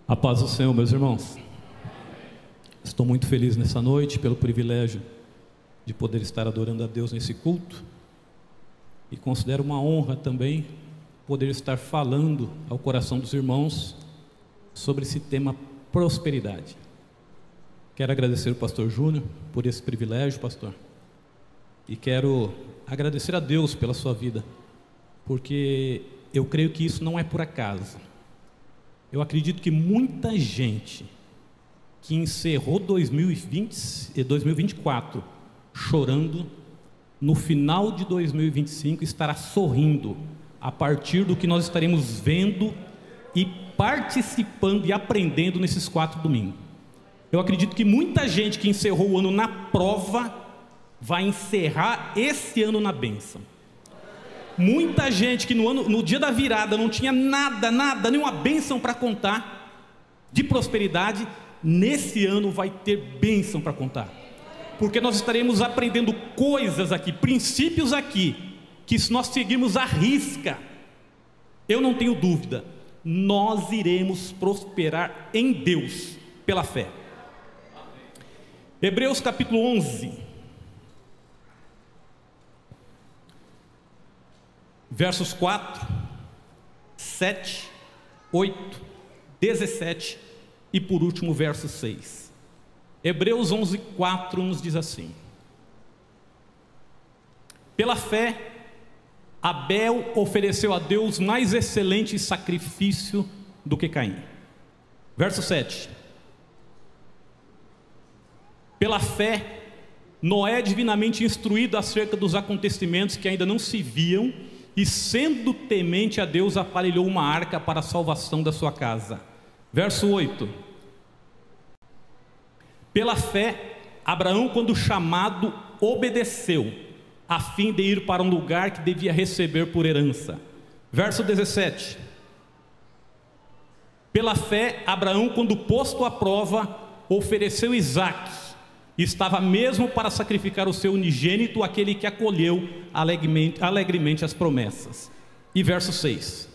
A paz do Senhor, meus irmãos. Estou muito feliz nessa noite pelo privilégio de poder estar adorando a Deus nesse culto, e considero uma honra também poder estar falando ao coração dos irmãos sobre esse tema prosperidade. Quero agradecer ao pastor Júnior por esse privilégio, pastor, e quero agradecer a Deus pela sua vida, porque eu creio que isso não é por acaso. Eu acredito que muita gente que encerrou 2024 chorando, no final de 2025 estará sorrindo a partir do que nós estaremos vendo e participando e aprendendo nesses 4 domingos. Eu acredito que muita gente que encerrou o ano na prova vai encerrar esse ano na bênção. Muita gente que no dia da virada não tinha nada, nenhuma bênção para contar de prosperidade, nesse ano vai ter bênção para contar, porque nós estaremos aprendendo coisas aqui, princípios aqui, que se nós seguirmos à risca, eu não tenho dúvida, nós iremos prosperar em Deus, pela fé. Hebreus capítulo 11, versos 4, 7, 8, 17 e por último verso 6. Hebreus 11, 4 nos diz assim: pela fé, Abel ofereceu a Deus mais excelente sacrifício do que Caim. Verso 7. Pela fé, Noé, divinamente instruído acerca dos acontecimentos que ainda não se viam, e sendo temente a Deus, aparelhou uma arca para a salvação da sua casa. Verso 8. Pela fé, Abraão, quando chamado, obedeceu, a fim de ir para um lugar que devia receber por herança. Verso 17. Pela fé, Abraão, quando posto à prova, ofereceu Isaque, e estava mesmo para sacrificar o seu unigênito, aquele que acolheu alegremente as promessas. E verso 6.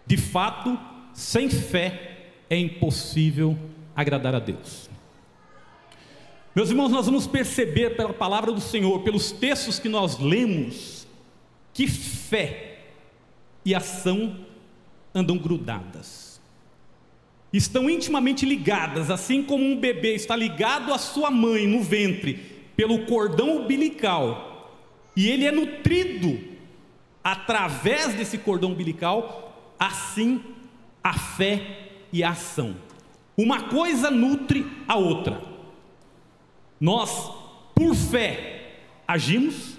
De fato, sem fé é impossível agradar a Deus. Meus irmãos, nós vamos perceber pela palavra do Senhor, pelos textos que nós lemos, que fé e ação andam grudadas, estão intimamente ligadas, assim como um bebê está ligado à sua mãe no ventre pelo cordão umbilical, e ele é nutrido através desse cordão umbilical, assim a fé e a ação, uma coisa nutre a outra. Nós, por fé, agimos,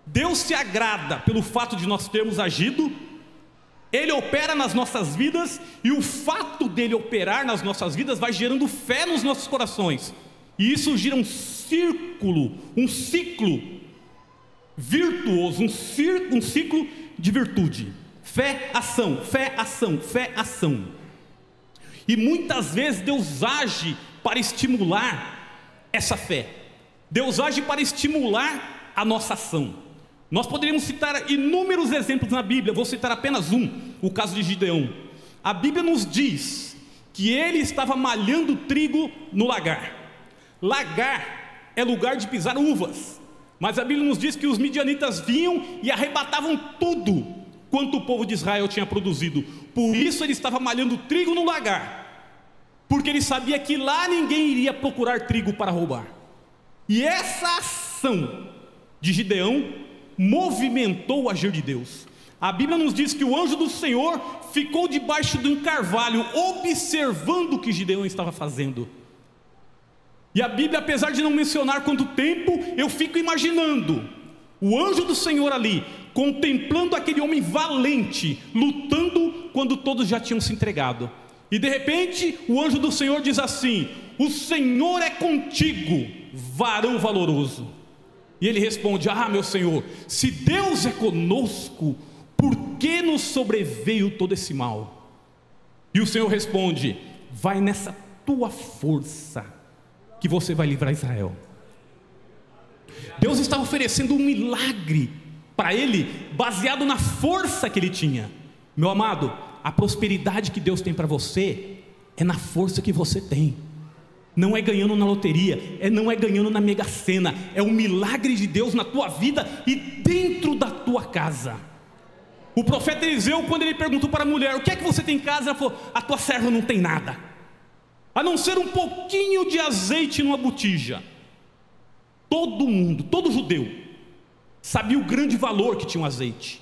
Deus se agrada pelo fato de nós termos agido, Ele opera nas nossas vidas, e o fato dele operar nas nossas vidas vai gerando fé nos nossos corações, e isso gira um ciclo virtuoso, um ciclo de virtude. Fé, ação, fé, ação, fé, ação. E muitas vezes Deus age para estimular essa fé, Deus age para estimular a nossa ação. Nós poderíamos citar inúmeros exemplos na Bíblia, vou citar apenas um, o caso de Gideão. A Bíblia nos diz que ele estava malhando trigo no lagar. Lagar é lugar de pisar uvas, mas a Bíblia nos diz que os midianitas vinham e arrebatavam tudo quanto o povo de Israel tinha produzido. Por isso ele estava malhando trigo no lagar, porque ele sabia que lá ninguém iria procurar trigo para roubar. E essa ação de Gideão movimentou o agir de Deus. A Bíblia nos diz que o anjo do Senhor ficou debaixo de um carvalho, observando o que Gideão estava fazendo. E a Bíblia, apesar de não mencionar quanto tempo, eu fico imaginando o anjo do Senhor ali, contemplando aquele homem valente, lutando quando todos já tinham se entregado. E de repente o anjo do Senhor diz assim: o Senhor é contigo, varão valoroso. E ele responde: ah, meu Senhor, se Deus é conosco, por que nos sobreveio todo esse mal? E o Senhor responde: vai nessa tua força que você vai livrar Israel. Deus está oferecendo um milagre para ele, baseado na força que ele tinha. Meu amado, a prosperidade que Deus tem para você é na força que você tem. Não é ganhando na loteria, não é ganhando na Mega Sena, é o milagre de Deus na tua vida e dentro da tua casa. O profeta Eliseu, quando ele perguntou para a mulher: o que é que você tem em casa? Ela falou: a tua serva não tem nada, a não ser um pouquinho de azeite numa botija. Todo mundo, todo judeu, sabia o grande valor que tinha o azeite.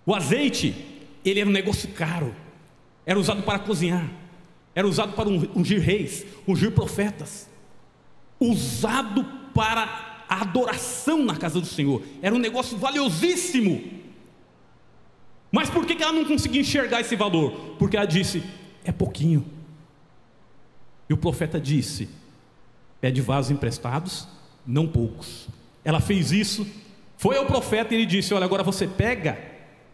O azeite, ele era um negócio caro, era usado para cozinhar, era usado para ungir reis, ungir profetas, usado para a adoração na casa do Senhor. Era um negócio valiosíssimo. Mas por que ela não conseguia enxergar esse valor? Porque ela disse: é pouquinho. E o profeta disse: pede vasos emprestados, não poucos. Ela fez isso, foi ao profeta e ele disse: olha, agora você pega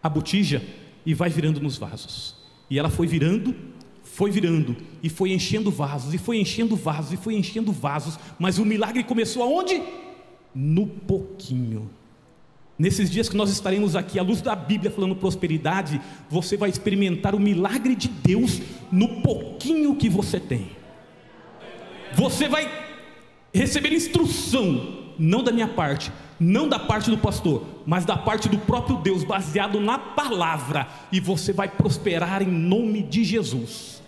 a botija e vai virando nos vasos. E ela foi virando, e foi enchendo vasos, e foi enchendo vasos, e foi enchendo vasos. Mas o milagre começou aonde? No pouquinho. Nesses dias que nós estaremos aqui, à luz da Bíblia, falando prosperidade, você vai experimentar o milagre de Deus no pouquinho que você tem. Você vai receber instrução, não da minha parte, não da parte do pastor, mas da parte do próprio Deus, baseado na palavra, e você vai prosperar em nome de Jesus.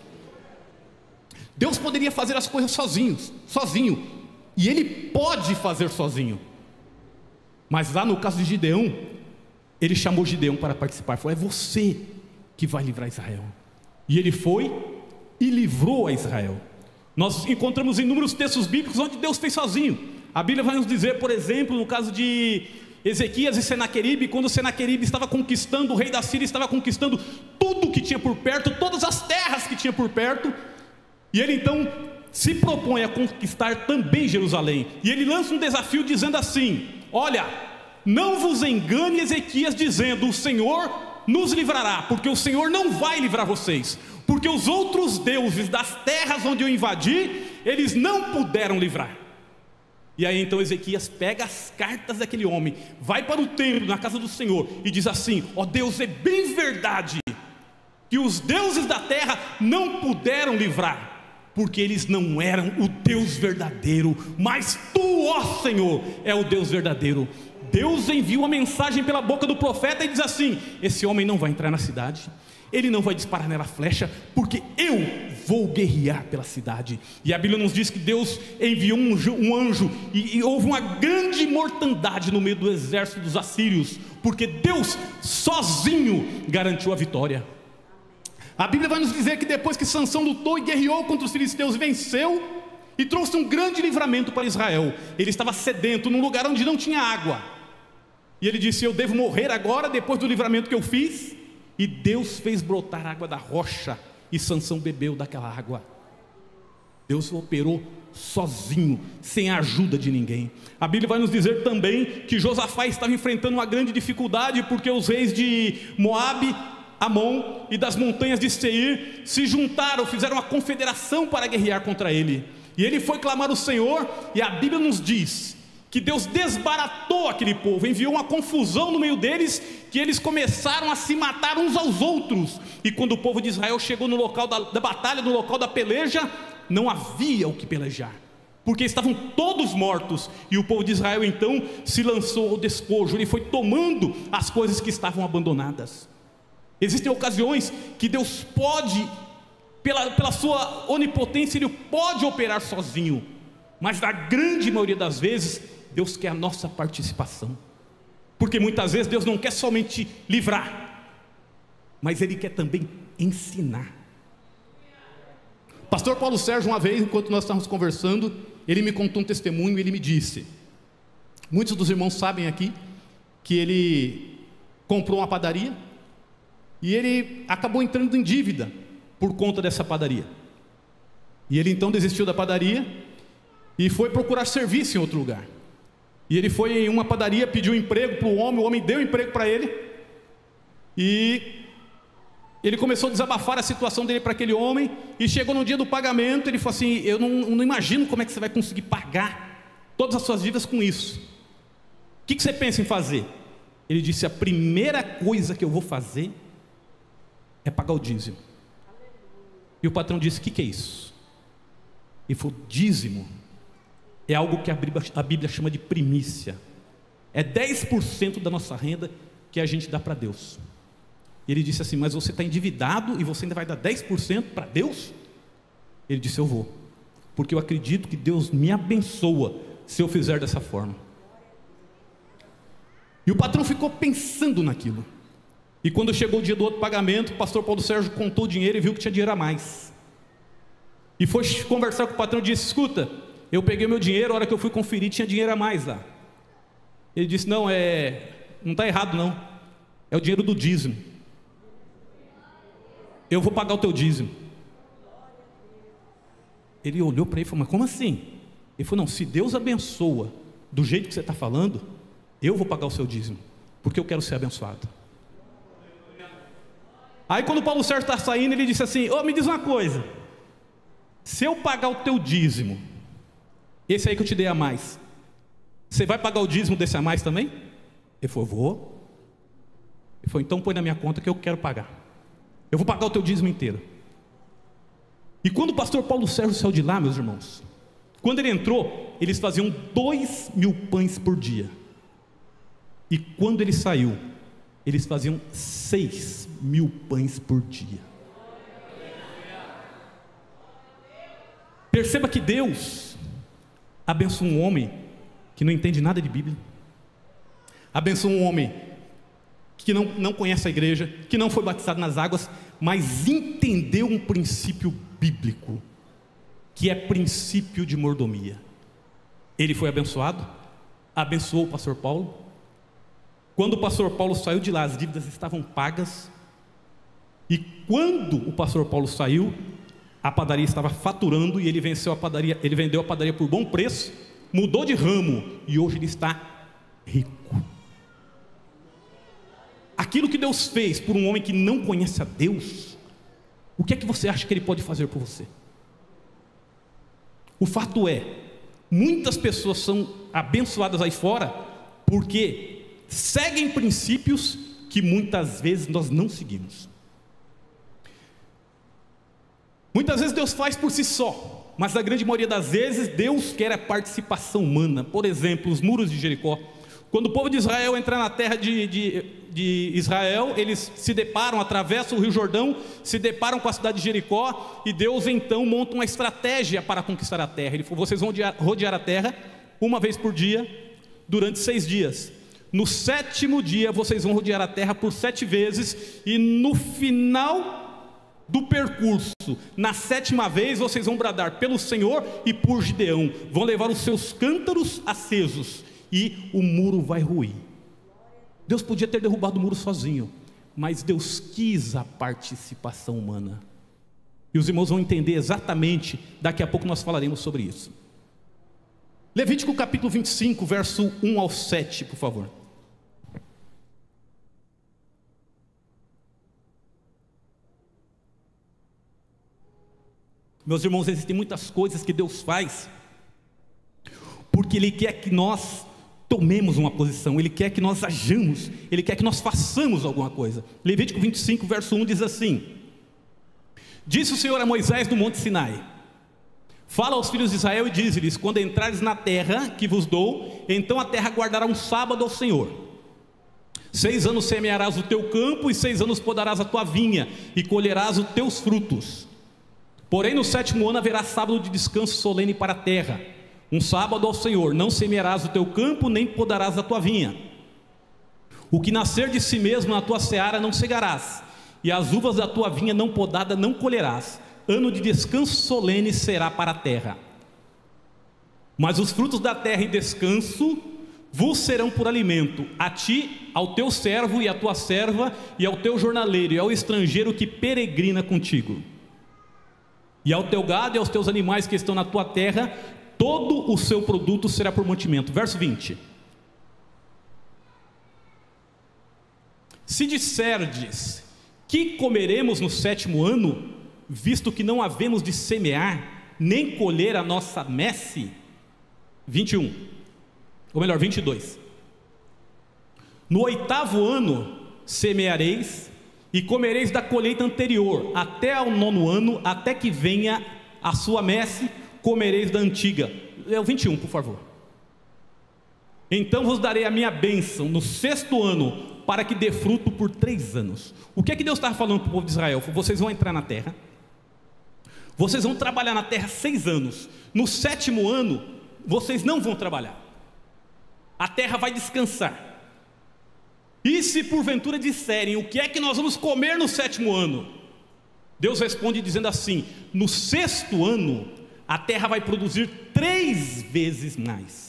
Deus poderia fazer as coisas sozinho, e Ele pode fazer sozinho. Mas lá no caso de Gideão, Ele chamou Gideão para participar, falou: é você que vai livrar Israel. E ele foi e livrou a Israel. Nós encontramos inúmeros textos bíblicos onde Deus fez sozinho. A Bíblia vai nos dizer, por exemplo, no caso de Ezequias e Senaqueribe, quando Senaqueribe estava conquistando, o rei da Síria estava conquistando tudo que tinha por perto, todas as terras que tinha por perto, e ele então se propõe a conquistar também Jerusalém, e ele lança um desafio dizendo assim: olha, não vos engane, Ezequias, dizendo: o Senhor nos livrará, porque o Senhor não vai livrar vocês, porque os outros deuses das terras onde eu invadi, eles não puderam livrar. E aí então Ezequias pega as cartas daquele homem, vai para o templo, na casa do Senhor, e diz assim: ó Deus, é bem verdade que os deuses da terra não puderam livrar, porque eles não eram o Deus verdadeiro, mas tu, ó Senhor, é o Deus verdadeiro. Deus envia uma mensagem pela boca do profeta e diz assim: esse homem não vai entrar na cidade, ele não vai disparar nela flecha, porque eu vou guerrear pela cidade. E a Bíblia nos diz que Deus enviou um anjo, e houve uma grande mortandade no meio do exército dos assírios, porque Deus sozinho garantiu a vitória. A Bíblia vai nos dizer que depois que Sansão lutou e guerreou contra os filisteus, venceu e trouxe um grande livramento para Israel. Ele estava sedento num lugar onde não tinha água, e ele disse: eu devo morrer agora, depois do livramento que eu fiz. E Deus fez brotar água da rocha, e Sansão bebeu daquela água. Deus operou sozinho, sem a ajuda de ninguém. A Bíblia vai nos dizer também que Josafá estava enfrentando uma grande dificuldade, porque os reis de Moabe, Amon e das montanhas de Seir se juntaram, fizeram uma confederação para guerrear contra ele. E ele foi clamar ao Senhor, e a Bíblia nos diz que Deus desbaratou aquele povo, enviou uma confusão no meio deles, que eles começaram a se matar uns aos outros. E quando o povo de Israel chegou no local da batalha, no local da peleja, não havia o que pelejar, porque estavam todos mortos. E o povo de Israel então se lançou ao despojo, ele foi tomando as coisas que estavam abandonadas. Existem ocasiões que Deus pode, pela sua onipotência, Ele pode operar sozinho, mas na grande maioria das vezes Deus quer a nossa participação, porque muitas vezes Deus não quer somente livrar, mas Ele quer também ensinar. Pastor Paulo Sérgio, uma vez, enquanto nós estávamos conversando, ele me contou um testemunho, e ele me disse, muitos dos irmãos sabem aqui, que ele comprou uma padaria, e ele acabou entrando em dívida por conta dessa padaria, e ele então desistiu da padaria, e foi procurar serviço em outro lugar. E ele foi em uma padaria, pediu um emprego para o homem deu um emprego para ele, e ele começou a desabafar a situação dele para aquele homem, e chegou no dia do pagamento, ele falou assim: eu não imagino como é que você vai conseguir pagar todas as suas dívidas com isso. O que você pensa em fazer? Ele disse: a primeira coisa que eu vou fazer é pagar o dízimo. E o patrão disse: o que é isso? Ele falou: dízimo é algo que a Bíblia chama de primícia. É 10% da nossa renda que a gente dá para Deus. E ele disse assim: mas você está endividado e você ainda vai dar 10% para Deus? Ele disse: eu vou, porque eu acredito que Deus me abençoa se eu fizer dessa forma. E o patrão ficou pensando naquilo. E quando chegou o dia do outro pagamento, o pastor Paulo Sérgio contou o dinheiro e viu que tinha dinheiro a mais. E foi conversar com o patrão e disse: escuta, eu peguei meu dinheiro, a hora que eu fui conferir tinha dinheiro a mais lá. Ele disse: não está errado não, é o dinheiro do dízimo. Eu vou pagar o teu dízimo. Ele olhou para ele e falou: mas como assim? Ele falou: não, se Deus abençoa do jeito que você está falando, eu vou pagar o seu dízimo, porque eu quero ser abençoado. Aí quando o Paulo Sérgio está saindo, ele disse assim: me diz uma coisa, se eu pagar o teu dízimo, esse aí que eu te dei a mais, você vai pagar o dízimo desse a mais também? Ele falou: vou. Ele falou: então põe na minha conta que eu quero pagar, eu vou pagar o teu dízimo inteiro. E quando o pastor Paulo Sérgio saiu de lá, meus irmãos, quando ele entrou, eles faziam 2.000 pães por dia. E quando ele saiu, eles faziam 6.000 pães por dia. Perceba que Deus abençoa um homem que não entende nada de Bíblia, abençoa um homem que não conhece a igreja, que não foi batizado nas águas, mas entendeu um princípio bíblico, que é princípio de mordomia. Ele foi abençoado, abençoou o pastor Paulo. Quando o pastor Paulo saiu de lá, as dívidas estavam pagas. E quando o pastor Paulo saiu, a padaria estava faturando e ele vendeu a padaria por bom preço, mudou de ramo e hoje ele está rico. Aquilo que Deus fez por um homem que não conhece a Deus, o que é que você acha que Ele pode fazer por você? O fato é, muitas pessoas são abençoadas aí fora porque seguem princípios que muitas vezes nós não seguimos. Muitas vezes Deus faz por si só, mas na grande maioria das vezes Deus quer a participação humana. Por exemplo, os muros de Jericó. Quando o povo de Israel entra na terra de Israel, eles se deparam, atravessam o Rio Jordão, se deparam com a cidade de Jericó, e Deus então monta uma estratégia para conquistar a terra. Ele falou: vocês vão rodear a terra uma vez por dia, durante 6 dias. No 7º dia vocês vão rodear a terra por 7 vezes, e no final do percurso, na 7ª vez, vocês vão bradar pelo Senhor e por Gideão, vão levar os seus cântaros acesos, e o muro vai ruir. Deus podia ter derrubado o muro sozinho, mas Deus quis a participação humana. E os irmãos vão entender exatamente, daqui a pouco nós falaremos sobre isso. Levítico capítulo 25, verso 1 ao 7, por favor. Meus irmãos, existem muitas coisas que Deus faz porque Ele quer que nós tomemos uma posição, Ele quer que nós ajamos, Ele quer que nós façamos alguma coisa. Levítico 25, verso 1 diz assim: disse o Senhor a Moisés no monte Sinai: fala aos filhos de Israel e dize-lhes: quando entrares na terra que vos dou, então a terra guardará um sábado ao Senhor. 6 anos semearás o teu campo, e 6 anos podarás a tua vinha, e colherás os teus frutos. Porém no 7º ano haverá sábado de descanso solene para a terra, um sábado ao Senhor. Não semearás o teu campo, nem podarás a tua vinha. O que nascer de si mesmo na tua seara não cegarás, e as uvas da tua vinha não podada não colherás. Ano de descanso solene será para a terra. Mas os frutos da terra e descanso vos serão por alimento, a ti, ao teu servo e à tua serva, e ao teu jornaleiro e ao estrangeiro que peregrina contigo. E ao teu gado e aos teus animais que estão na tua terra, todo o seu produto será por mantimento. Verso 20: se disserdes: que comeremos no 7º ano, visto que não havemos de semear, nem colher a nossa messe. 21, ou melhor, 22: no 8º ano semeareis, e comereis da colheita anterior, até ao 9º ano, até que venha a sua messe, comereis da antiga. É o 21, por favor. Então vos darei a minha bênção no 6º ano, para que dê fruto por 3 anos. O que é que Deus estava falando para o povo de Israel? Vocês vão entrar na terra, vocês vão trabalhar na terra 6 anos, no 7º ano, vocês não vão trabalhar, a terra vai descansar. E se porventura disserem, o que é que nós vamos comer no 7º ano? Deus responde dizendo assim: no 6º ano, a terra vai produzir 3 vezes mais.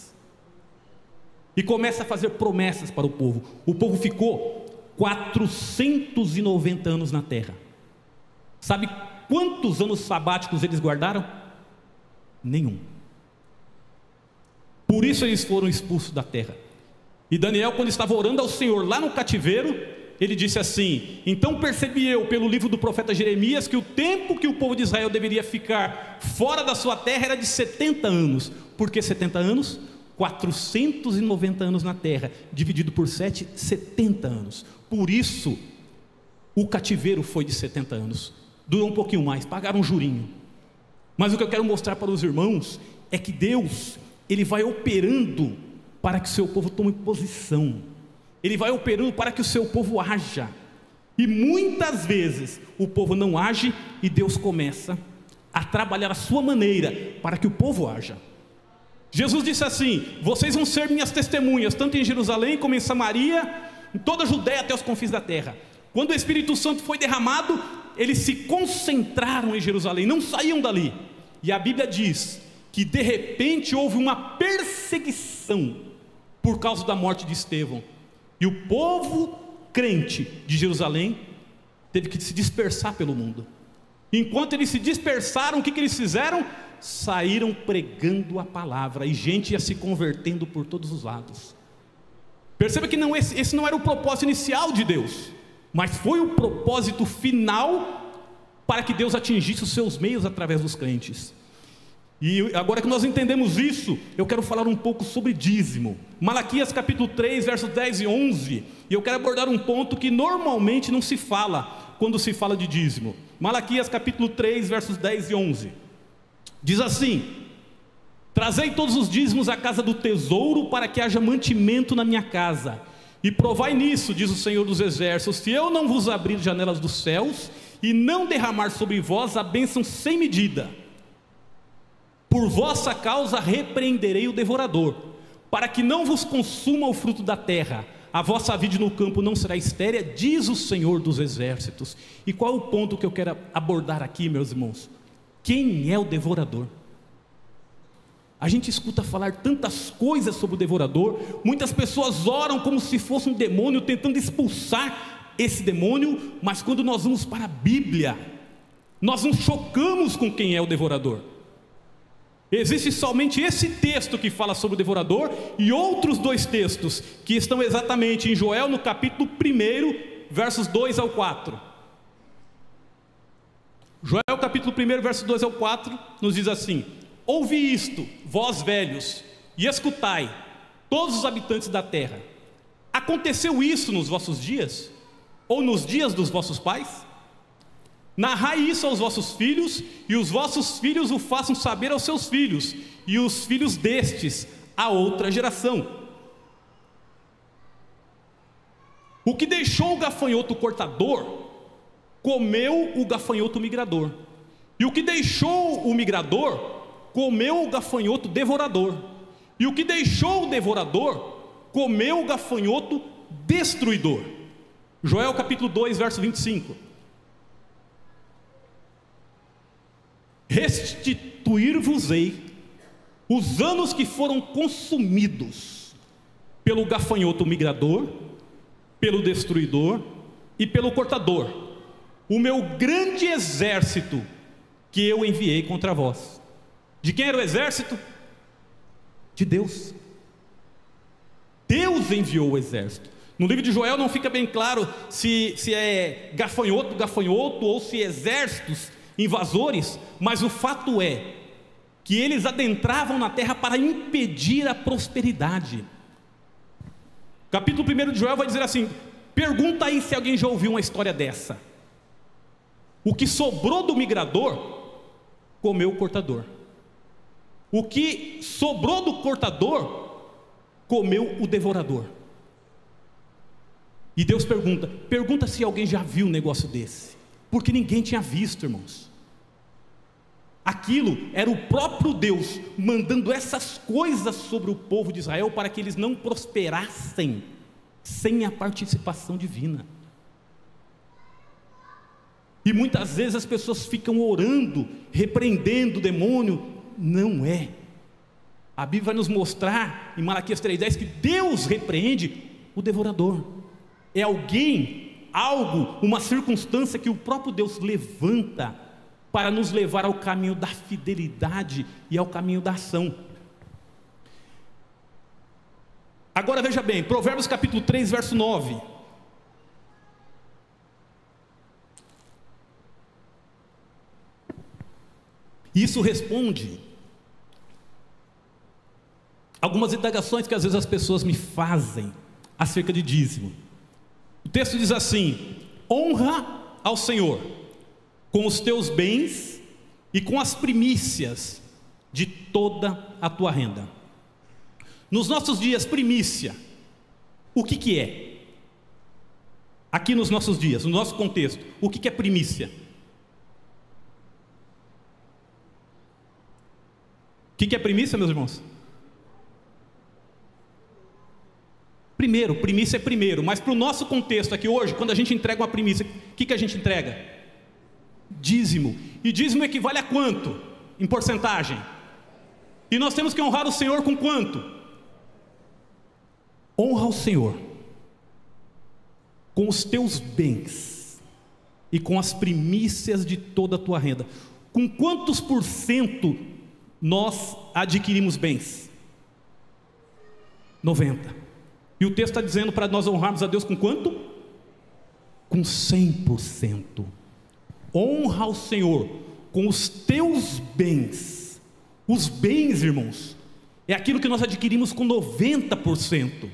E começa a fazer promessas para o povo. O povo ficou 490 anos na terra. Sabe quantos anos sabáticos eles guardaram? Nenhum. Por isso eles foram expulsos da terra. E Daniel, quando estava orando ao Senhor lá no cativeiro, ele disse assim: então percebi eu pelo livro do profeta Jeremias que o tempo que o povo de Israel deveria ficar fora da sua terra era de 70 anos. Por que 70 anos? 490 anos na terra, dividido por 7, 70 anos. Por isso o cativeiro foi de 70 anos. Durou um pouquinho mais, pagaram um jurinho. Mas o que eu quero mostrar para os irmãos é que Deus, Ele vai operando para que o seu povo tome posição. Ele vai operando para que o seu povo haja. E muitas vezes o povo não age e Deus começa a trabalhar a sua maneira para que o povo haja. Jesus disse assim: vocês vão ser minhas testemunhas, tanto em Jerusalém como em Samaria, em toda a Judéia até os confins da terra. Quando o Espírito Santo foi derramado, eles se concentraram em Jerusalém, não saíam dali. E a Bíblia diz que de repente houve uma perseguição por causa da morte de Estevão, e o povo crente de Jerusalém teve que se dispersar pelo mundo. Enquanto eles se dispersaram, o que eles fizeram? Saíram pregando a palavra, e gente ia se convertendo por todos os lados. Perceba que esse não era o propósito inicial de Deus, mas foi o propósito final para que Deus atingisse os seus meios através dos crentes. E agora que nós entendemos isso, eu quero falar um pouco sobre dízimo. Malaquias capítulo 3, versos 10 e 11. E eu quero abordar um ponto que normalmente não se fala quando se fala de dízimo. Malaquias capítulo 3, versos 10 e 11. Diz assim: trazei todos os dízimos à casa do tesouro, para que haja mantimento na minha casa. E provai nisso, diz o Senhor dos Exércitos, se eu não vos abrir janelas dos céus, e não derramar sobre vós a bênção sem medida. Por vossa causa repreenderei o devorador, para que não vos consuma o fruto da terra. A vossa vide no campo não será estérea, diz o Senhor dos Exércitos. E qual é o ponto que eu quero abordar aqui, meus irmãos? Quem é o devorador? A gente escuta falar tantas coisas sobre o devorador. Muitas pessoas oram como se fosse um demônio, tentando expulsar esse demônio. Mas quando nós vamos para a Bíblia, nós nos chocamos com quem é o devorador. Existe somente esse texto que fala sobre o devorador, e outros 2 textos que estão exatamente em Joel, no capítulo 1, versos 2 ao 4. Joel capítulo 1, versos 2 ao 4, nos diz assim: ouvi isto, vós velhos, e escutai, todos os habitantes da terra. Aconteceu isso nos vossos dias? Ou nos dias dos vossos pais? Narrai isso aos vossos filhos, e os vossos filhos o façam saber aos seus filhos, e os filhos destes a outra geração. O que deixou o gafanhoto cortador, comeu o gafanhoto migrador. E o que deixou o migrador, comeu o gafanhoto devorador. E o que deixou o devorador, comeu o gafanhoto destruidor. Joel capítulo 2, verso 25. Restituir-vos-ei os anos que foram consumidos pelo gafanhoto migrador, pelo destruidor e pelo cortador, o meu grande exército que eu enviei contra vós. De quem era o exército? De Deus. Deus enviou o exército. No livro de Joel não fica bem claro se é gafanhoto ou se é exércitos invasores, mas o fato é que eles adentravam na terra para impedir a prosperidade. Capítulo 1 de Joel vai dizer assim: Pergunta aí se alguém já ouviu uma história dessa. O que sobrou do migrador, comeu o cortador. O que sobrou do cortador, comeu o devorador. E Deus pergunta se alguém já viu um negócio desse. Porque ninguém tinha visto, irmãos. Aquilo era o próprio Deus mandando essas coisas sobre o povo de Israel para que eles não prosperassem sem a participação divina. E muitas vezes as pessoas ficam orando, repreendendo o demônio. Não é. A Bíblia vai nos mostrar em Malaquias 3,10 que Deus repreende o devorador. É alguém, algo, uma circunstância que o próprio Deus levanta para nos levar ao caminho da fidelidade e ao caminho da ação. Agora veja bem, Provérbios capítulo 3, verso 9. Isso responde algumas indagações que às vezes as pessoas me fazem acerca de dízimo. O texto diz assim: honra ao Senhor com os teus bens e com as primícias de toda a tua renda. Nos nossos dias, primícia, o que é? Aqui nos nossos dias, no nosso contexto, o que é primícia? O que é primícia, meus irmãos? Primeiro, primícia é primeiro, mas para o nosso contexto aqui hoje, quando a gente entrega uma primícia, o que a gente entrega? Dízimo. E dízimo equivale a quanto? Em porcentagem. E nós temos que honrar o Senhor com quanto? Honra o Senhor com os teus bens e com as primícias de toda a tua renda. Com quantos por cento nós adquirimos bens? 90. E o texto está dizendo para nós honrarmos a Deus com quanto? Com 100%. Honra ao Senhor com os teus bens. Os bens, irmãos, é aquilo que nós adquirimos com 90%.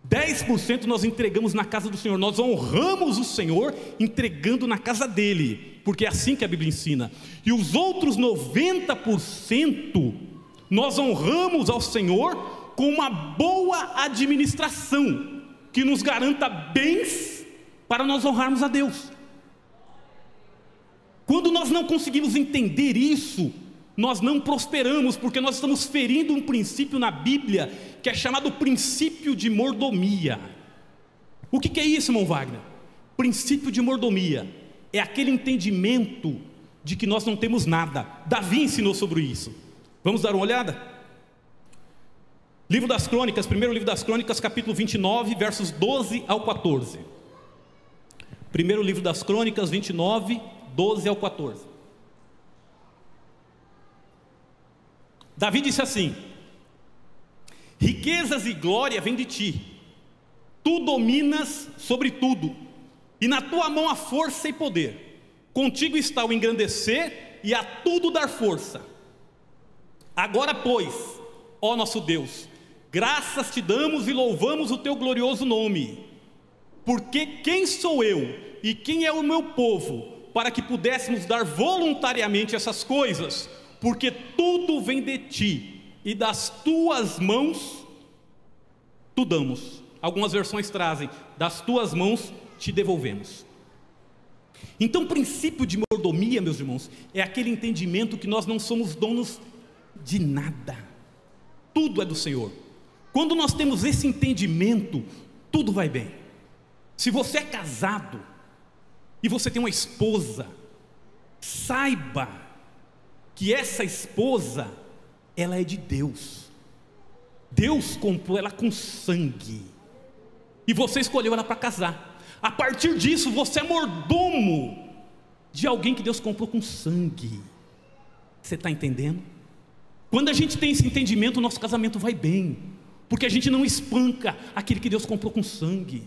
10% nós entregamos na casa do Senhor. Nós honramos o Senhor entregando na casa dele, porque é assim que a Bíblia ensina. E os outros 90% nós honramos ao Senhor com uma boa administração, que nos garanta bens para nós honrarmos a Deus. Quando nós não conseguimos entender isso, nós não prosperamos, porque nós estamos ferindo um princípio na Bíblia, que é chamado princípio de mordomia. O que é isso, irmão Wagner? Princípio de mordomia é aquele entendimento de que nós não temos nada. Davi ensinou sobre isso. Vamos dar uma olhada? Livro das Crônicas, primeiro livro das Crônicas, capítulo 29, versos 12 ao 14. Primeiro livro das Crônicas, 29, 12 ao 14. Davi disse assim: riquezas e glória vêm de ti, tu dominas sobre tudo, e na tua mão há força e poder. Contigo está o engrandecer e a tudo dar força. Agora, pois, ó nosso Deus, graças te damos e louvamos o teu glorioso nome, porque quem sou eu e quem é o meu povo para que pudéssemos dar voluntariamente essas coisas? Porque tudo vem de ti, e das tuas mãos tu damos. Algumas versões trazem: das tuas mãos te devolvemos. Então, o princípio de mordomia, meus irmãos, é aquele entendimento que nós não somos donos de nada, tudo é do Senhor. Quando nós temos esse entendimento, tudo vai bem. Se você é casado e você tem uma esposa, saiba que essa esposa, ela é de Deus. Deus comprou ela com sangue, e você escolheu ela para casar. A partir disso, você é mordomo de alguém que Deus comprou com sangue. Você está entendendo? Quando a gente tem esse entendimento, o nosso casamento vai bem, porque a gente não espanca aquele que Deus comprou com sangue.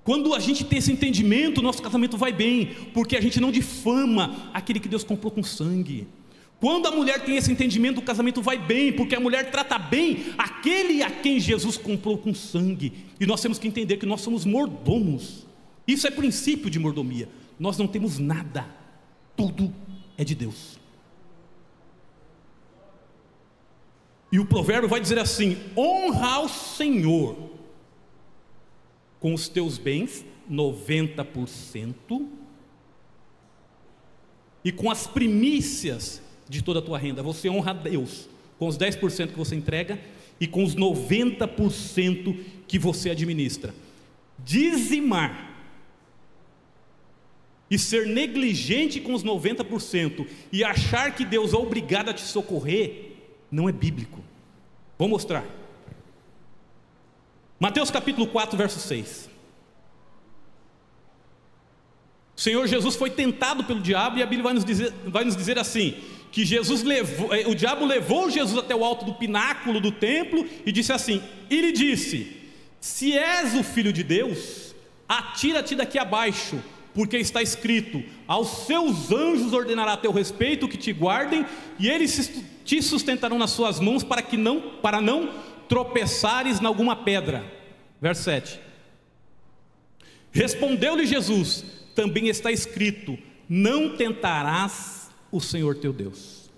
Quando a gente tem esse entendimento, o nosso casamento vai bem, porque a gente não difama aquele que Deus comprou com sangue. Quando a mulher tem esse entendimento, o casamento vai bem, porque a mulher trata bem aquele a quem Jesus comprou com sangue. E nós temos que entender que nós somos mordomos. Isso é princípio de mordomia. Nós não temos nada, tudo é de Deus. E o provérbio vai dizer assim: honra ao Senhor com os teus bens, 90%, e com as primícias de toda a tua renda. Você honra a Deus com os 10% que você entrega e com os 90% que você administra. Dizimar e ser negligente com os 90% e achar que Deus é obrigado a te socorrer, não é bíblico. Vou mostrar. Mateus capítulo 4, verso 6. O Senhor Jesus foi tentado pelo diabo, e a Bíblia vai nos dizer assim, que o diabo levou Jesus até o alto do pináculo do templo e disse assim, e lhe disse: se és o Filho de Deus, atira-te daqui abaixo, porque está escrito: aos seus anjos ordenará a teu respeito que te guardem, e eles te sustentarão nas suas mãos para não tropeçares em alguma pedra. Verso 7. Respondeu-lhe Jesus: também está escrito: não tentarás o Senhor teu Deus.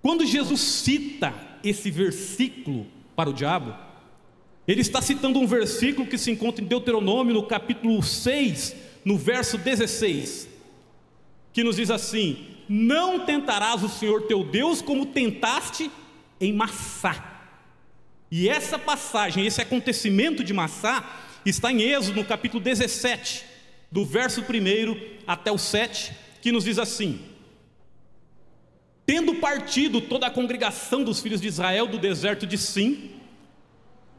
Quando Jesus cita esse versículo para o diabo, ele está citando um versículo que se encontra em Deuteronômio, no capítulo 6, no verso 16, que nos diz assim: não tentarás o Senhor teu Deus como tentaste em Massá. E essa passagem, esse acontecimento de Massá, está em Êxodo, no capítulo 17, do verso 1 até o 7, que nos diz assim: tendo partido toda a congregação dos filhos de Israel do deserto de Sim,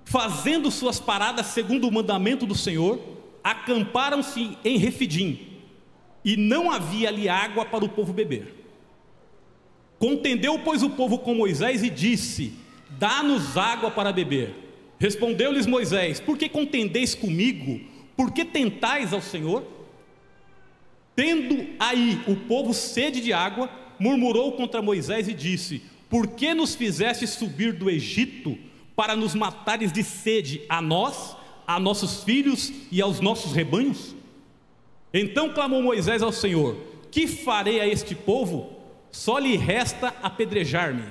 fazendo suas paradas segundo o mandamento do Senhor, acamparam-se em Refidim, e não havia ali água para o povo beber. Contendeu, pois, o povo com Moisés e disse: dá-nos água para beber. Respondeu-lhes Moisés: por que contendeis comigo? Por que tentais ao Senhor? Tendo aí o povo sede de água, murmurou contra Moisés e disse: por que nos fizeste subir do Egito para nos matares de sede, a nós, a nossos filhos e aos nossos rebanhos? Então clamou Moisés ao Senhor: que farei a este povo? Só lhe resta apedrejar-me.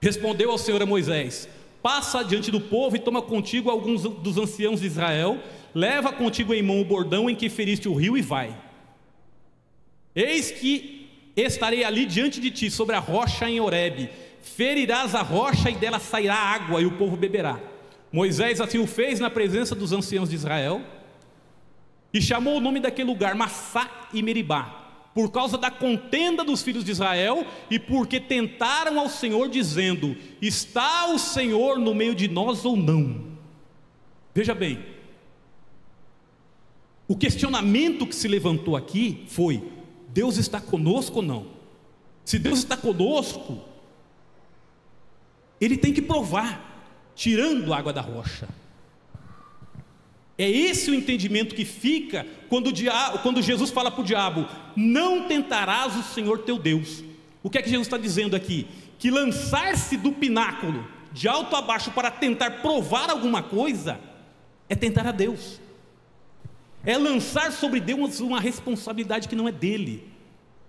Respondeu ao Senhor a Moisés: passa adiante do povo e toma contigo alguns dos anciãos de Israel, leva contigo em mão o bordão em que feriste o rio e vai. Eis que estarei ali diante de ti sobre a rocha em Horebe, ferirás a rocha e dela sairá água e o povo beberá. Moisés assim o fez na presença dos anciãos de Israel, e chamou o nome daquele lugar Massá e Meribá, por causa da contenda dos filhos de Israel, e porque tentaram ao Senhor dizendo: está o Senhor no meio de nós ou não? Veja bem, o questionamento que se levantou aqui foi: Deus está conosco ou não? Se Deus está conosco, Ele tem que provar, tirando a água da rocha. É esse o entendimento que fica quando Jesus fala para o diabo: não tentarás o Senhor teu Deus. O que é que Jesus está dizendo aqui? Que lançar-se do pináculo, de alto a baixo, para tentar provar alguma coisa, é tentar a Deus, é lançar sobre Deus uma responsabilidade que não é dele.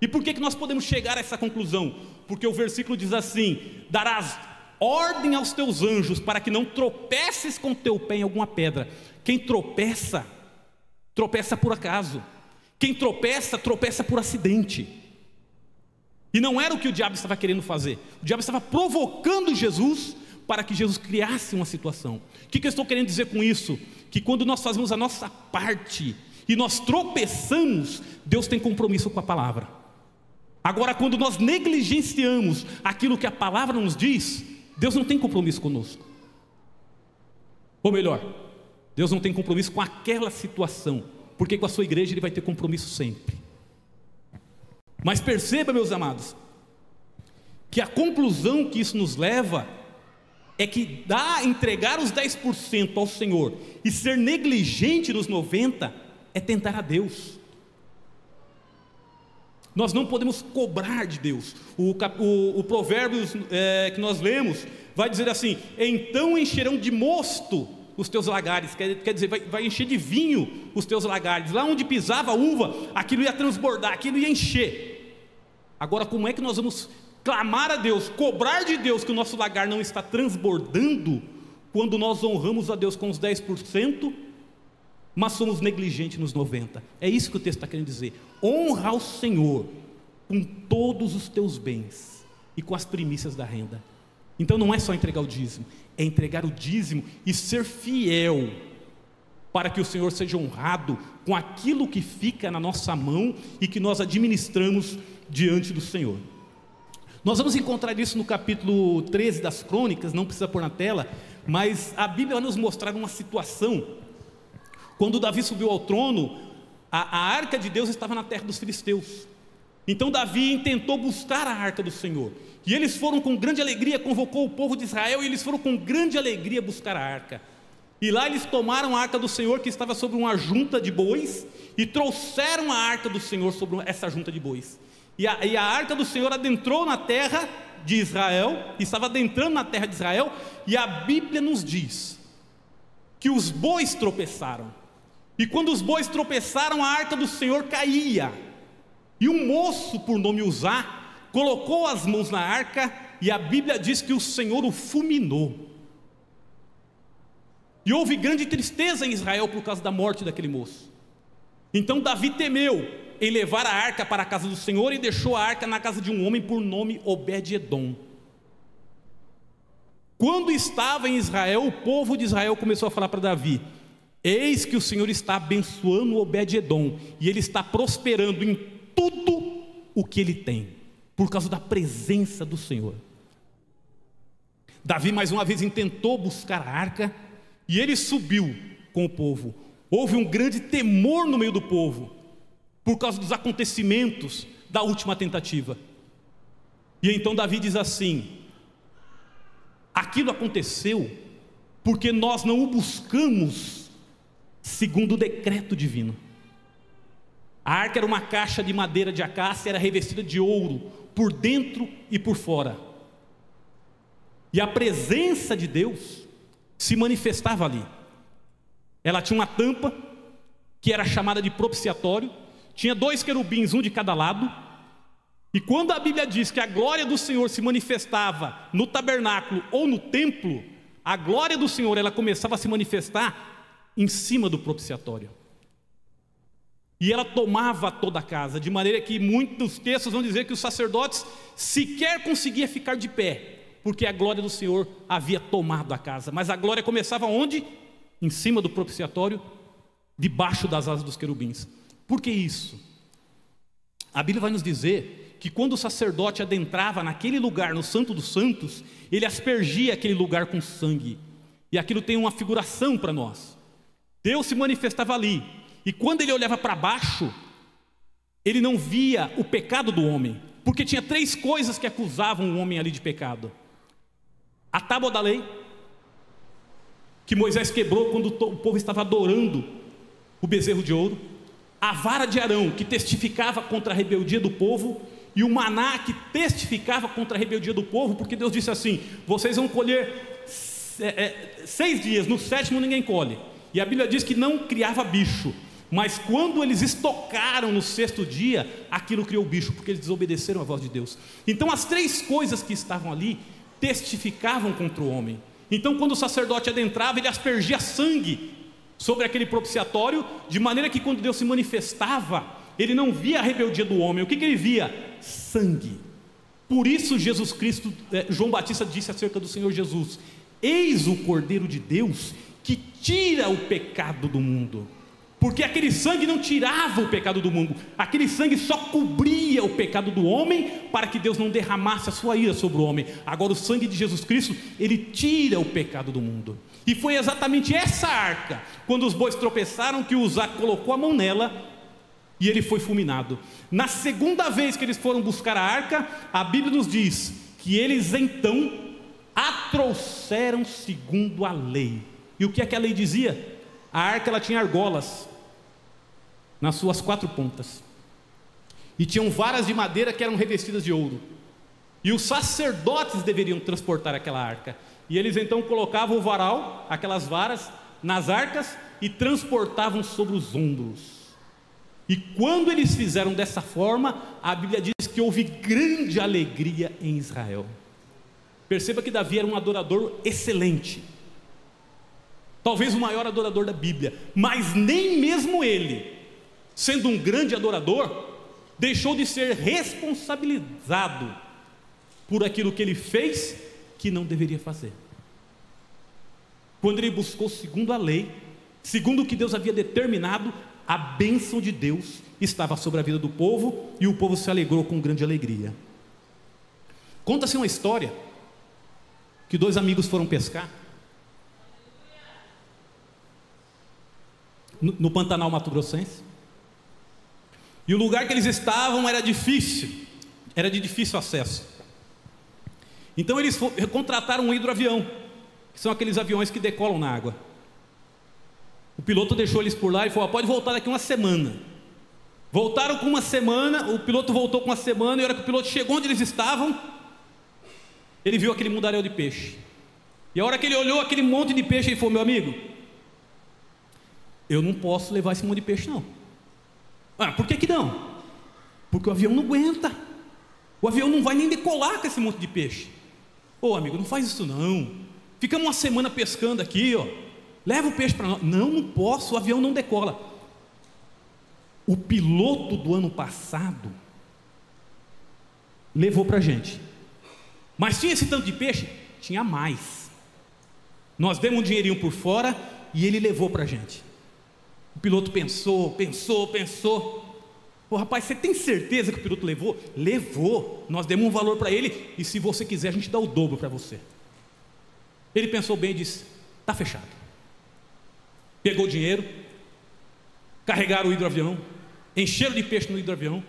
E por que nós podemos chegar a essa conclusão? Porque o versículo diz assim: darás ordem aos teus anjos para que não tropeces com teu pé em alguma pedra. Quem tropeça, tropeça por acaso. Quem tropeça, tropeça por acidente. E não era o que o diabo estava querendo fazer. O diabo estava provocando Jesus para que Jesus criasse uma situação. O que eu estou querendo dizer com isso? Que quando nós fazemos a nossa parte e nós tropeçamos, Deus tem compromisso com a palavra. Agora, quando nós negligenciamos aquilo que a palavra nos diz, Deus não tem compromisso conosco. Ou melhor, Deus não tem compromisso com aquela situação, porque com a sua igreja Ele vai ter compromisso sempre. Mas perceba, meus amados, que a conclusão que isso nos leva é que entregar os 10% ao Senhor e ser negligente nos 90% é tentar a Deus. Nós não podemos cobrar de Deus. O Provérbios que nós lemos vai dizer assim: então encherão de mosto os teus lagares, quer dizer, vai encher de vinho os teus lagares. Lá onde pisava a uva, aquilo ia transbordar, aquilo ia encher. Agora, como é que nós vamos clamar a Deus, cobrar de Deus que o nosso lagar não está transbordando, quando nós honramos a Deus com os 10%, mas somos negligentes nos 90%? É isso que o texto está querendo dizer. Honra ao Senhor com todos os teus bens e com as primícias da renda. Então não é só entregar o dízimo, é entregar o dízimo e ser fiel, para que o Senhor seja honrado com aquilo que fica na nossa mão e que nós administramos diante do Senhor. Nós vamos encontrar isso no capítulo 13 das Crônicas, não precisa pôr na tela, mas a Bíblia vai nos mostrar uma situação. Quando Davi subiu ao trono, a arca de Deus estava na terra dos filisteus. Então Davi intentou buscar a arca do Senhor, e eles foram com grande alegria, convocou o povo de Israel, e eles foram com grande alegria buscar a arca. E lá eles tomaram a arca do Senhor, que estava sobre uma junta de bois, e trouxeram a arca do Senhor sobre essa junta de bois. E a arca do Senhor adentrou na terra de Israel, estava adentrando na terra de Israel, e a Bíblia nos diz que os bois tropeçaram. E quando os bois tropeçaram, a arca do Senhor caía. E um moço, por nome Uzá, colocou as mãos na arca, e a Bíblia diz que o Senhor o fulminou. E houve grande tristeza em Israel por causa da morte daquele moço. Então Davi temeu em levar a arca para a casa do Senhor, e deixou a arca na casa de um homem por nome Obed-edom. Quando estava em Israel, o povo de Israel começou a falar para Davi: eis que o Senhor está abençoando Obed-edom, e ele está prosperando em tudo o que ele tem, por causa da presença do Senhor. Davi mais uma vez intentou buscar a arca, e ele subiu com o povo. Houve um grande temor no meio do povo, por causa dos acontecimentos da última tentativa. E então Davi diz assim: aquilo aconteceu porque nós não o buscamos segundo o decreto divino. A arca era uma caixa de madeira de acácia, era revestida de ouro por dentro e por fora, e a presença de Deus se manifestava ali. Ela tinha uma tampa que era chamada de propiciatório, tinha 2 querubins, um de cada lado. E quando a Bíblia diz que a glória do Senhor se manifestava no tabernáculo ou no templo, a glória do Senhor, ela começava a se manifestar em cima do propiciatório, e ela tomava toda a casa, de maneira que muitos textos vão dizer que os sacerdotes sequer conseguiam ficar de pé, porque a glória do Senhor havia tomado a casa. Mas a glória começava onde? Em cima do propiciatório, debaixo das asas dos querubins. Por que isso? A Bíblia vai nos dizer que quando o sacerdote adentrava naquele lugar, no Santo dos Santos, ele aspergia aquele lugar com sangue, e aquilo tem uma figuração para nós. Deus se manifestava ali, e quando ele olhava para baixo, ele não via o pecado do homem, porque tinha 3 coisas que acusavam o homem ali de pecado: a tábua da lei, que Moisés quebrou quando o povo estava adorando o bezerro de ouro; a vara de Arão, que testificava contra a rebeldia do povo; e o maná, que testificava contra a rebeldia do povo, porque Deus disse assim: vocês vão colher 6 dias, no 7º ninguém colhe. E a Bíblia diz que não criava bicho, mas quando eles estocaram no 6º dia, aquilo criou bicho, porque eles desobedeceram a voz de Deus. Então as 3 coisas que estavam ali testificavam contra o homem. Então quando o sacerdote adentrava, ele aspergia sangue sobre aquele propiciatório, de maneira que quando Deus se manifestava, ele não via a rebeldia do homem. O que ele via? Sangue. Por isso Jesus Cristo, João Batista disse acerca do Senhor Jesus: eis o Cordeiro de Deus que tira o pecado do mundo. Porque aquele sangue não tirava o pecado do mundo, aquele sangue só cobria o pecado do homem, para que Deus não derramasse a sua ira sobre o homem. Agora o sangue de Jesus Cristo, ele tira o pecado do mundo. E foi exatamente essa arca, quando os bois tropeçaram, que Uzá colocou a mão nela, e ele foi fulminado. Na segunda vez que eles foram buscar a arca, a Bíblia nos diz que eles então a trouxeram segundo a lei. E o que é que a lei dizia? A arca, ela tinha argolas nas suas 4 pontas, e tinham varas de madeira que eram revestidas de ouro, e os sacerdotes deveriam transportar aquela arca, e eles então colocavam o varal, aquelas varas, nas arcas e transportavam sobre os ombros. E quando eles fizeram dessa forma, a Bíblia diz que houve grande alegria em Israel. Perceba que Davi era um adorador excelente, talvez o maior adorador da Bíblia, mas nem mesmo ele, sendo um grande adorador, deixou de ser responsabilizado por aquilo que ele fez que não deveria fazer. Quando ele buscou segundo a lei, segundo o que Deus havia determinado, a bênção de Deus estava sobre a vida do povo, e o povo se alegrou com grande alegria. Conta-se uma história que 2 amigos foram pescar no Pantanal Mato Grossense, e o lugar que eles estavam era difícil, era de difícil acesso. Então eles contrataram um hidroavião, que são aqueles aviões que decolam na água. O piloto deixou eles por lá e falou: pode voltar daqui uma semana. Voltaram com uma semana, o piloto voltou com uma semana, e a hora que o piloto chegou onde eles estavam, ele viu aquele mundaréu de peixe. E a hora que ele olhou aquele monte de peixe, ele falou: meu amigo, eu não posso levar esse monte de peixe não. Ah, por que não? Porque o avião não aguenta, o avião não vai nem decolar com esse monte de peixe. Ô amigo, não faz isso não, ficamos uma semana pescando aqui, ó, leva o peixe para nós. Não, não posso, o avião não decola. O piloto do ano passado levou para a gente, mas tinha esse tanto de peixe? Tinha mais. Nós demos um dinheirinho por fora e ele levou para a gente. O piloto pensou. Pô, rapaz, você tem certeza que o piloto levou? Levou, nós demos um valor para ele, e se você quiser a gente dá o dobro para você. Ele pensou bem e disse: está fechado. Pegou o dinheiro, carregaram o hidroavião, encheram de peixe no hidroavião,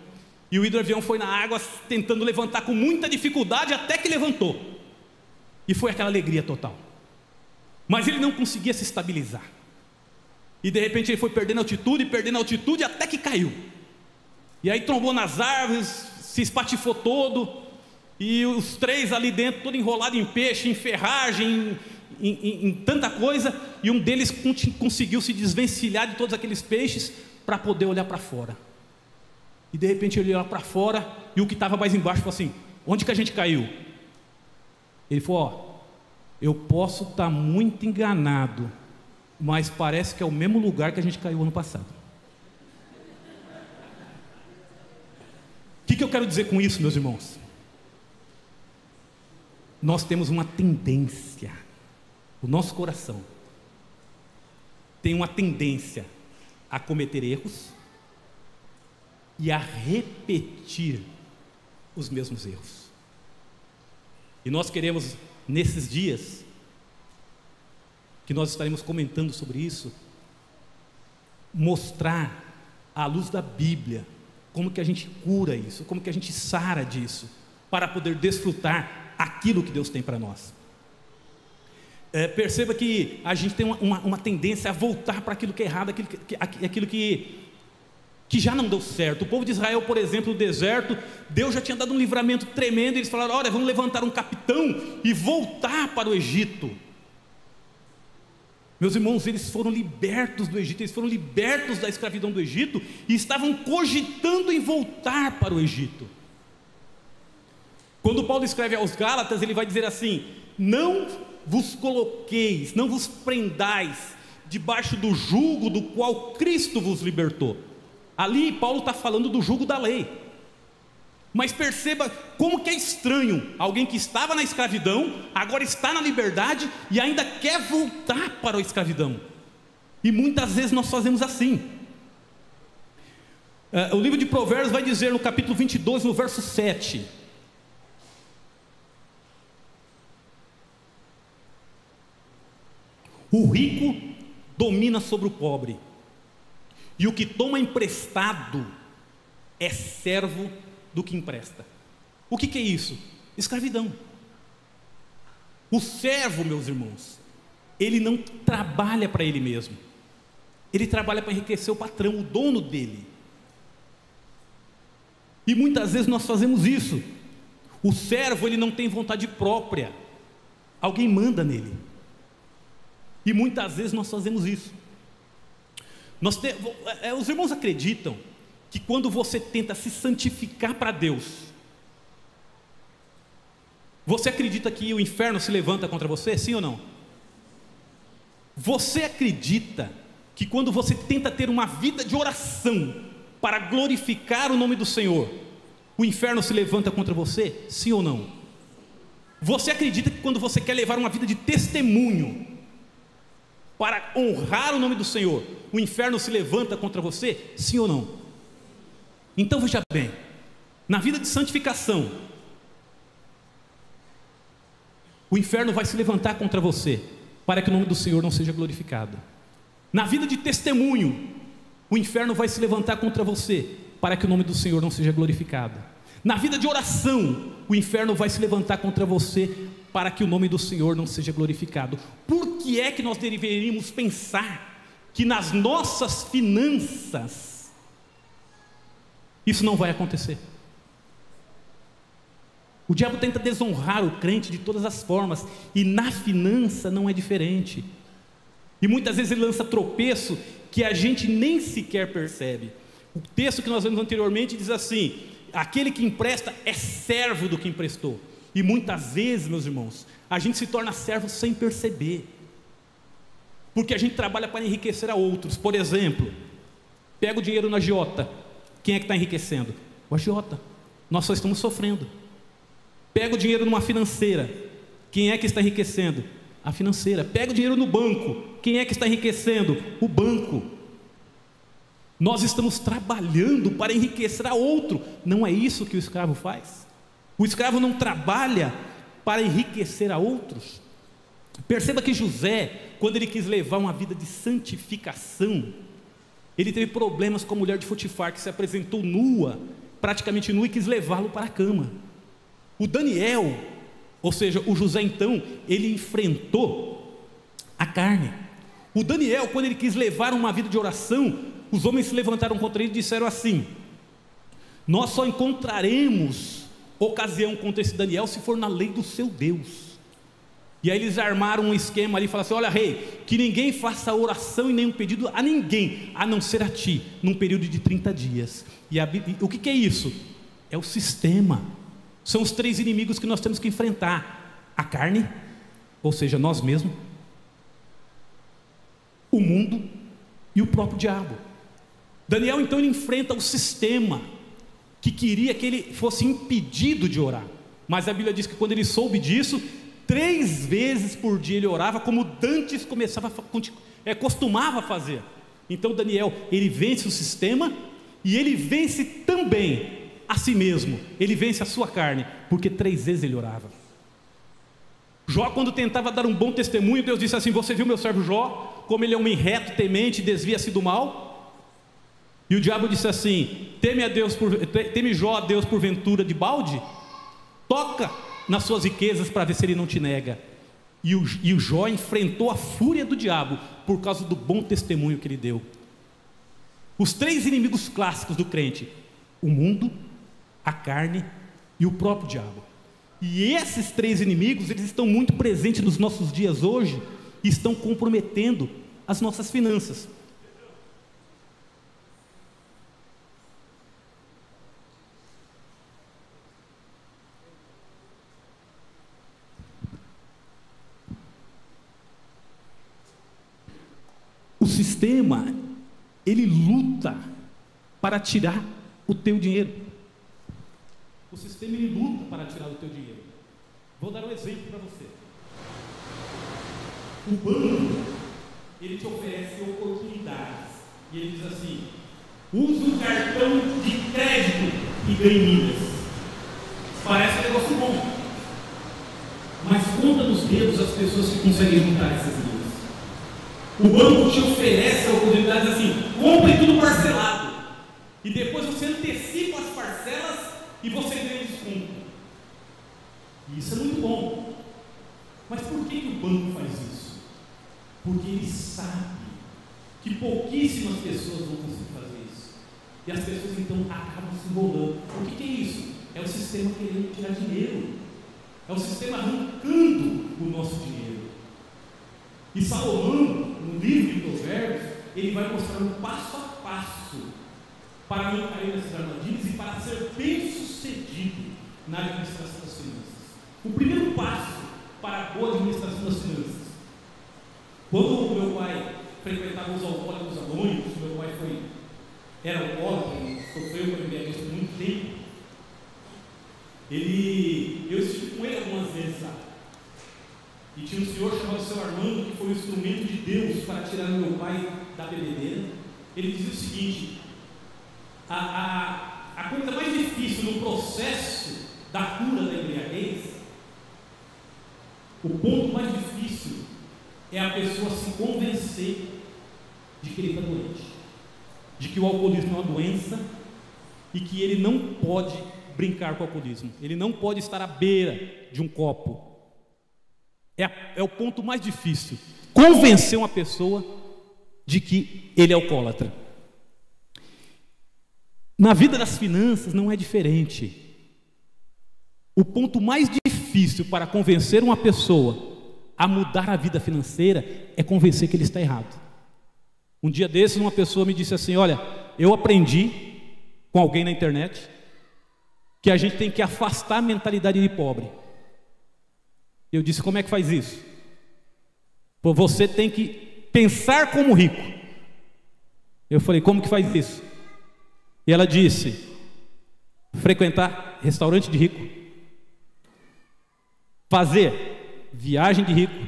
e o hidroavião foi na água tentando levantar com muita dificuldade, até que levantou, e foi aquela alegria total. Mas ele não conseguia se estabilizar, e de repente ele foi perdendo altitude até que caiu, e aí trombou nas árvores, se espatifou todo, e os 3 ali dentro, todo enrolado em peixe, em ferragem, em tanta coisa, e um deles conseguiu se desvencilhar de todos aqueles peixes para poder olhar para fora. E de repente ele olhou para fora, e o que estava mais embaixo falou assim: onde que a gente caiu? Ele falou: ó, eu posso estar muito enganado, mas parece que é o mesmo lugar que a gente caiu ano passado. O que eu quero dizer com isso, meus irmãos? Nós temos uma tendência, o nosso coração tem uma tendência a cometer erros e a repetir os mesmos erros. E nós queremos, nesses dias que nós estaremos comentando sobre isso, mostrar à luz da Bíblia como que a gente cura isso, como que a gente sara disso, para poder desfrutar aquilo que Deus tem para nós. Perceba que a gente tem uma tendência a voltar para aquilo que é errado, aquilo que já não deu certo. O povo de Israel, por exemplo, no deserto, Deus já tinha dado um livramento tremendo, e eles falaram: olha, vamos levantar um capitão e voltar para o Egito. Meus irmãos, eles foram libertos do Egito, eles foram libertos da escravidão do Egito, e estavam cogitando em voltar para o Egito. Quando Paulo escreve aos Gálatas, ele vai dizer assim: não vos coloqueis, não vos prendais debaixo do jugo do qual Cristo vos libertou. Ali Paulo está falando do jugo da lei. Mas perceba como que é estranho, alguém que estava na escravidão, agora está na liberdade e ainda quer voltar para a escravidão. E muitas vezes nós fazemos assim. O livro de Provérbios vai dizer no capítulo 22, no verso 7: o rico domina sobre o pobre, e o que toma emprestado é servo do que empresta. O que é isso? Escravidão. O servo, meus irmãos, ele não trabalha para ele mesmo, ele trabalha para enriquecer o patrão, o dono dele. E muitas vezes nós fazemos isso. O servo, ele não tem vontade própria, alguém manda nele. E muitas vezes nós fazemos isso. Os irmãos acreditam que quando você tenta se santificar para Deus, você acredita que o inferno se levanta contra você? Sim ou não? Você acredita que quando você tenta ter uma vida de oração para glorificar o nome do Senhor, o inferno se levanta contra você? Sim ou não? Você acredita que quando você quer levar uma vida de testemunho para honrar o nome do Senhor, o inferno se levanta contra você? Sim ou não? Então veja bem, na vida de santificação, o inferno vai se levantar contra você, para que o nome do Senhor não seja glorificado. Na vida de testemunho, o inferno vai se levantar contra você, para que o nome do Senhor não seja glorificado. Na vida de oração, o inferno vai se levantar contra você, para que o nome do Senhor não seja glorificado. Por que é que nós deveríamos pensar que nas nossas finanças isso não vai acontecer? O diabo tenta desonrar o crente de todas as formas, e na finança não é diferente. E muitas vezes ele lança tropeço que a gente nem sequer percebe. O texto que nós vimos anteriormente diz assim: aquele que empresta é servo do que emprestou. E muitas vezes, meus irmãos, a gente se torna servo sem perceber, porque a gente trabalha para enriquecer a outros. Por exemplo, pega o dinheiro na agiota. Quem é que está enriquecendo? O agiota. Nós só estamos sofrendo. Pega o dinheiro numa financeira. Quem é que está enriquecendo? A financeira. Pega o dinheiro no banco. Quem é que está enriquecendo? O banco. Nós estamos trabalhando para enriquecer a outro. Não é isso que o escravo faz? O escravo não trabalha para enriquecer a outros. Perceba que José, quando ele quis levar uma vida de santificação, ele teve problemas com a mulher de Potifar, que se apresentou nua, praticamente nua, e quis levá-lo para a cama. O Daniel, ou seja, o José então, ele enfrentou a carne. O Daniel, quando ele quis levar uma vida de oração, os homens se levantaram contra ele e disseram assim: nós só encontraremos ocasião contra esse Daniel se for na lei do seu Deus. E aí eles armaram um esquema ali e falaram assim: olha, rei, que ninguém faça oração e nenhum pedido a ninguém, a não ser a ti, num período de 30 dias. E o que é isso? É o sistema. São os 3 inimigos que nós temos que enfrentar: a carne, ou seja, nós mesmos, o mundo e o próprio diabo. Daniel então ele enfrenta o sistema que queria que ele fosse impedido de orar. Mas a Bíblia diz que quando ele soube disso, 3 vezes por dia ele orava, como dantes costumava fazer. Então Daniel, ele vence o sistema, e ele vence também a si mesmo. Ele vence a sua carne, porque 3 vezes ele orava. Jó, quando tentava dar um bom testemunho, Deus disse assim: você viu meu servo Jó, como ele é um reto, temente, desvia-se do mal? E o diabo disse assim: teme Jó a Deus porventura de balde? Toca nas suas riquezas para ver se ele não te nega. E o Jó enfrentou a fúria do diabo por causa do bom testemunho que ele deu. Os 3 inimigos clássicos do crente: o mundo, a carne e o próprio diabo. E esses 3 inimigos, eles estão muito presentes nos nossos dias hoje, e estão comprometendo as nossas finanças. O sistema, ele luta para tirar o teu dinheiro. O sistema, ele luta para tirar o teu dinheiro. Vou dar um exemplo para você. O banco, ele te oferece oportunidades. E ele diz assim: use um cartão de crédito e ganhe milhas. Parece um negócio bom, mas conta nos dedos as pessoas que conseguem juntar essas milhas. O banco te oferece a oportunidade assim: compre tudo parcelado, e depois você antecipa as parcelas e você ganha desconto. E isso é muito bom. Mas por que o banco faz isso? Porque ele sabe que pouquíssimas pessoas vão conseguir fazer isso. E as pessoas então acabam se enrolando. O que é isso? É o sistema querendo tirar dinheiro. É o sistema arrancando o nosso dinheiro. E Salomão, no livro de Provérbios, ele vai mostrar um passo a passo para não cair nessas armadilhas e para ser bem sucedido na administração das finanças. O primeiro passo para a boa administração das finanças. Quando o meu pai frequentava os alcoólicos anônimos, meu pai era alcoólatra e sofreu com embriaguez por muito tempo. Eu estive com ele algumas vezes lá. E tinha um senhor chamado Seu Armando, que foi o instrumento de Deus para tirar o meu pai da bebedeira. Ele dizia o seguinte: a coisa mais difícil no processo da cura da embriaguez, o ponto mais difícil é a pessoa se convencer de que ele está doente, de que o alcoolismo é uma doença e que ele não pode brincar com o alcoolismo, ele não pode estar à beira de um copo. É o ponto mais difícil, convencer uma pessoa de que ele é alcoólatra. Na vida das finanças não é diferente. O ponto mais difícil para convencer uma pessoa a mudar a vida financeira é convencer que ele está errado. Um dia desses uma pessoa me disse assim: olha, eu aprendi com alguém na internet que a gente tem que afastar a mentalidade de pobre. Eu disse: como é que faz isso? Pô, você tem que pensar como rico. Eu falei: como que faz isso? E ela disse: frequentar restaurante de rico, fazer viagem de rico,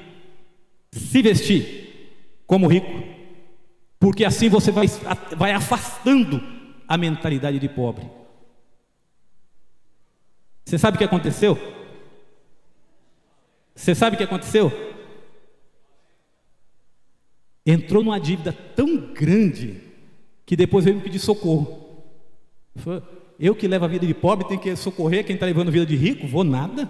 se vestir como rico, porque assim você vai afastando a mentalidade de pobre. Você sabe o que aconteceu? Você sabe o que aconteceu? Entrou numa dívida tão grande que depois veio me pedir socorro. Eu que levo a vida de pobre tenho que socorrer quem está levando a vida de rico? Vou nada.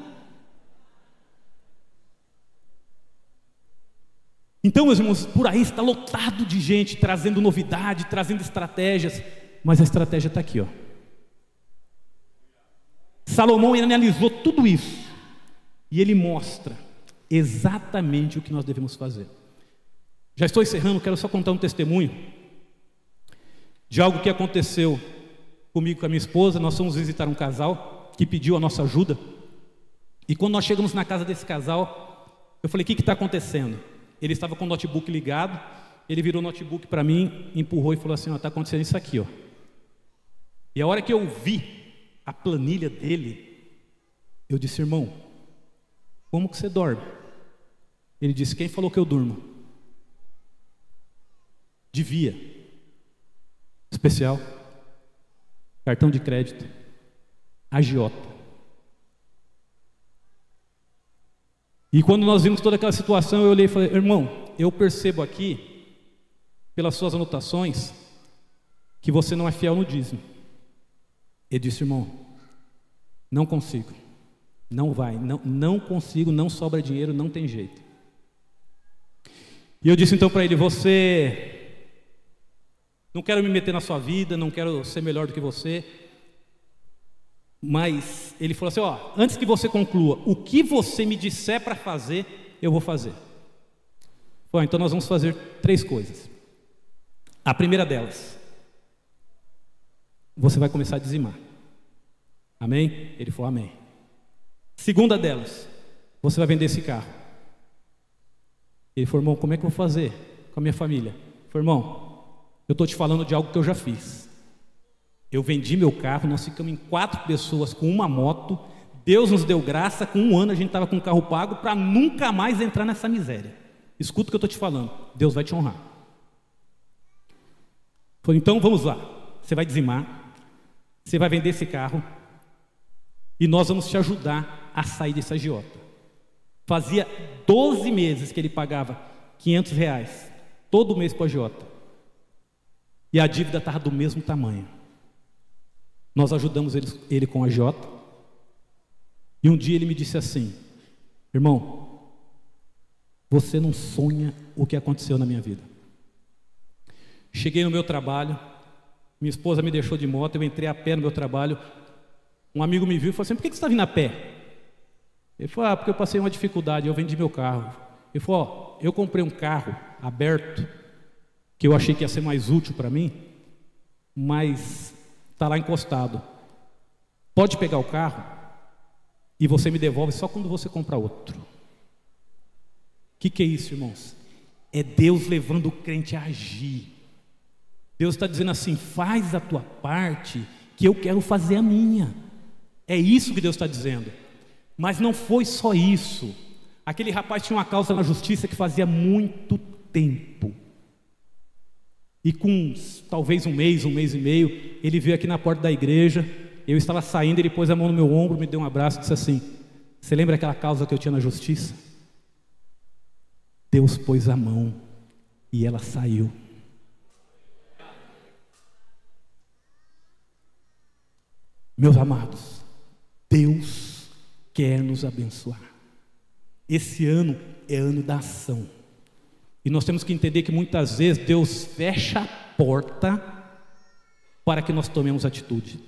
Então, meus irmãos, por aí está lotado de gente trazendo novidade, trazendo estratégias, mas a estratégia está aqui, ó. Salomão analisou tudo isso e ele mostra exatamente o que nós devemos fazer. Já estou encerrando, quero só contar um testemunho de algo que aconteceu comigo e com a minha esposa. Nós fomos visitar um casal que pediu a nossa ajuda, e quando nós chegamos na casa desse casal, eu falei: o que está acontecendo? Ele estava com o notebook ligado, ele virou o notebook para mim, empurrou e falou assim: está acontecendo isso aqui, ó. E a hora que eu vi a planilha dele, eu disse: irmão, como que você dorme? Ele disse: quem falou que eu durmo? Devia, especial, cartão de crédito, agiota. E quando nós vimos toda aquela situação, eu olhei e falei: irmão, eu percebo aqui, pelas suas anotações, que você não é fiel no dízimo. Ele disse: irmão, não consigo, não vai, não consigo, não sobra dinheiro, não tem jeito. E eu disse então para ele: não quero me meter na sua vida, não quero ser melhor do que você, mas ele falou assim: ó, antes que você conclua, o que você me disser para fazer, eu vou fazer. Bom, então nós vamos fazer 3 coisas. A primeira delas, você vai começar a dizimar. Amém? Ele falou: amém. Segunda delas, você vai vender esse carro. Ele falou: irmão, como é que eu vou fazer com a minha família? Ele falou: irmão, eu estou te falando de algo que eu já fiz. Eu vendi meu carro, nós ficamos em 4 pessoas com uma moto. Deus nos deu graça, com 1 ano a gente estava com o carro pago para nunca mais entrar nessa miséria. Escuta o que eu estou te falando, Deus vai te honrar. Falei: então vamos lá, você vai dizimar, você vai vender esse carro e nós vamos te ajudar a sair desse agiota. Fazia 12 meses que ele pagava R$500 todo mês para o agiota, e a dívida estava do mesmo tamanho. Nós ajudamos ele com a agiota, e um dia ele me disse assim: irmão, você não sonha o que aconteceu na minha vida. Cheguei no meu trabalho, Minha esposa me deixou de moto, eu entrei a pé no meu trabalho. Um amigo me viu e falou assim: por que você está vindo a pé? Ele falou: porque eu passei uma dificuldade, eu vendi meu carro. Ele falou: eu comprei um carro aberto, que eu achei que ia ser mais útil para mim, mas está lá encostado. Pode pegar o carro e você me devolve só quando você comprar outro. O que é isso, irmãos? É Deus levando o crente a agir. Deus está dizendo assim: faz a tua parte, que eu quero fazer a minha. É isso que Deus está dizendo. Mas não foi só isso. Aquele rapaz tinha uma causa na justiça que fazia muito tempo. E com talvez um mês e meio, ele veio aqui na porta da igreja. Eu estava saindo, ele pôs a mão no meu ombro, me deu um abraço e disse assim: você lembra aquela causa que eu tinha na justiça? Deus pôs a mão e ela saiu. Meus amados, Deus quer nos abençoar. Esse ano é ano da ação. E nós temos que entender que muitas vezes Deus fecha a porta para que nós tomemos atitude.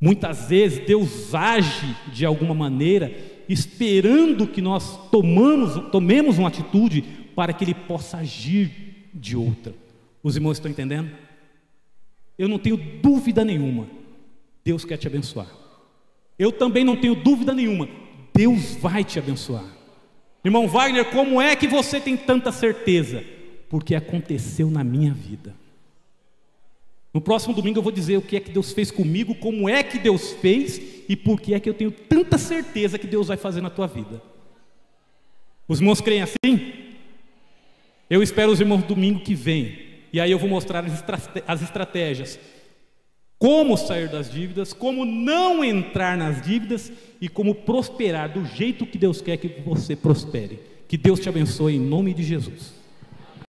Muitas vezes Deus age de alguma maneira, esperando que nós tomemos uma atitude para que Ele possa agir de outra. Os irmãos estão entendendo? Eu não tenho dúvida nenhuma, Deus quer te abençoar. Eu também não tenho dúvida nenhuma, Deus vai te abençoar. Irmão Wagner, como é que você tem tanta certeza? Porque aconteceu na minha vida. No próximo domingo eu vou dizer o que é que Deus fez comigo, como é que Deus fez e por que é que eu tenho tanta certeza que Deus vai fazer na tua vida. Os irmãos creem assim? Eu espero os irmãos domingo que vem, e aí eu vou mostrar as estratégias. Como sair das dívidas, como não entrar nas dívidas e como prosperar do jeito que Deus quer que você prospere. Que Deus te abençoe em nome de Jesus.